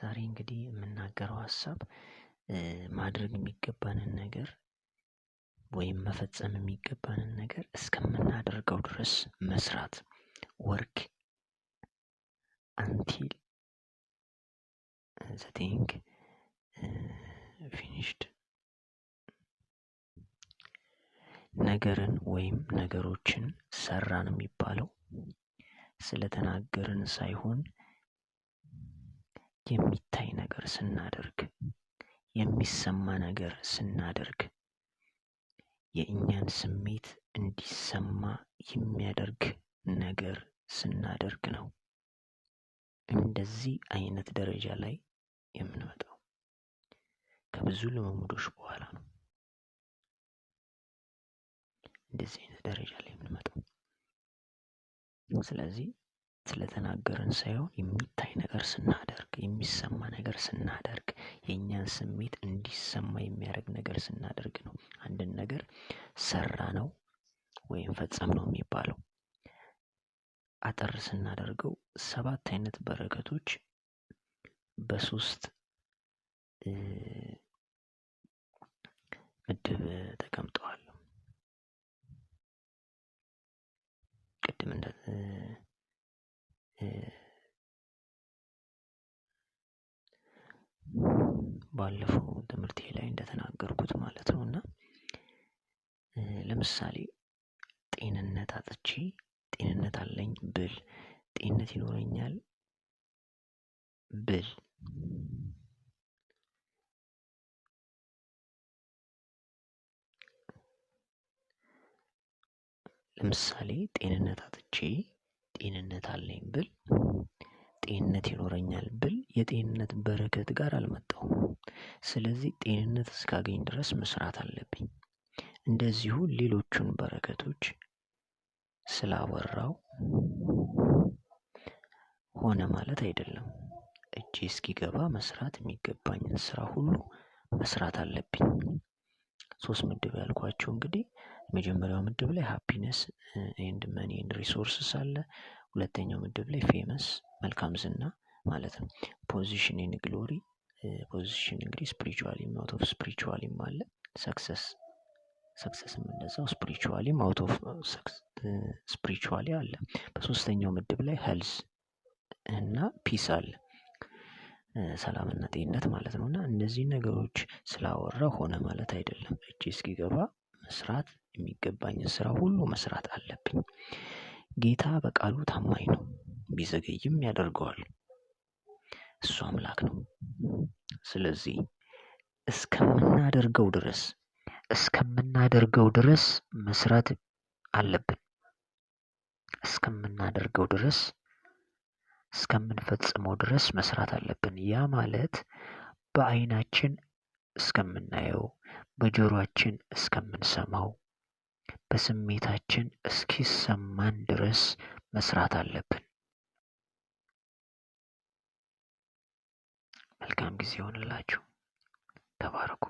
ዛሬ እንግዲህ የምናገረው ሐሳብ ማድረግ የሚገባንን ነገር ወይም መፈጸም የሚገባንን ነገር እስከምናደርገው ድረስ መስራት work until the thing finished ነገርን ወይም ነገሮችን ሰራን የሚባለው ስለተናገርን ሳይሆን የሚታይ ነገር ስናደርግ የሚሰማ ነገር ስናደርግ የእኛን ስሜት እንዲሰማ የሚያደርግ ነገር ስናደርግ ነው እንደዚህ አይነት ደረጃ ላይ የምንመጣው ከብዙ ልምምዶች በኋላ ነው እንደዚህ አይነት ደረጃ ላይ የምንመጣው ስለዚህ ስለተናገርን ሳይሆን የሚታይ ነገር ስናደርግ የሚሰማ ነገር ስናደርግ የእኛን ስሜት እንዲሰማ የሚያደርግ ነገር ስናደርግ ነው አንድን ነገር ሰራ ነው ወይም ፈጸም ነው የሚባለው አጠር ስናደርገው 7 አይነት በረከቶች በ3 ምድብ ተቀምጠዋል ቅድም ባለፈው ትምህርቴ ላይ እንደተናገርኩት ማለት ነውና ለምሳሌ ጤንነት አጥቼ ጤንነት አለኝ ብል ጤንነት ይኖረኛል ብል ለምሳሌ ጤንነት አጥቼ ጤንነት አለኝ ብል ጤንነት ይኖረኛል ብል የጤንነት በረከት ጋር አልመጣሁም ስለዚህ ጤንነት እስካገኝ ድረስ መስራት አለብኝ እንደዚሁ ሌሎቹን በረከቶች ስላወራው ሆነ ማለት አይደለም እጄ እስኪገባ መስራት የሚገባኝን ስራ ሁሉ መስራት አለብኝ 3 ምድብ ያልኳቸው እንግዲህ መጀመሪያው ምድብ ላይ ሃፒነስ ኤንድ መኒ ኤንድ ሪሶርስስ አለ ሁለተኛው ምድብ ላይ ፌመስ መልካም ዝና ማለት ነው ፖዚሽን ኤንድ ግሎሪ ፖዚሽን እንግዲህ ስፒሪቹዋሊ አውት ኦፍ ስፒሪቹዋሊ አለ ሰክሰስ እንደዛው ስፒሪቹዋሊ አውት ኦፍ ስፒሪቹዋሊ አለ በሶስተኛው ምድብ ላይ ሄልዝ እና ፒስ አለ ሰላምና ጤንነት ማለት ነውና እነዚህ ነገሮች ስላወራ ሆነ ማለት አይደለም እጄ እስኪገባ መስራት የሚገባኝ ስራ ሁሉ መስራት አለብኝ ጌታ በቃሉ ታማኝ ነው ቢዘገይም ያደርገዋል እሱ አምላክ ነው ስለዚህ እስከምናደርገው ድረስ መስራት አለብን እስከምንፈጽመው ድረስ መስራት አለብን ያ ማለት በአይናችን እስከምናየው በጆሮአችን እስከምንሰማው በስሜታችን እስኪሰማን ድረስ መስራት አለብን መልካም ጊዜ ይሁንላችሁ ተባረኩ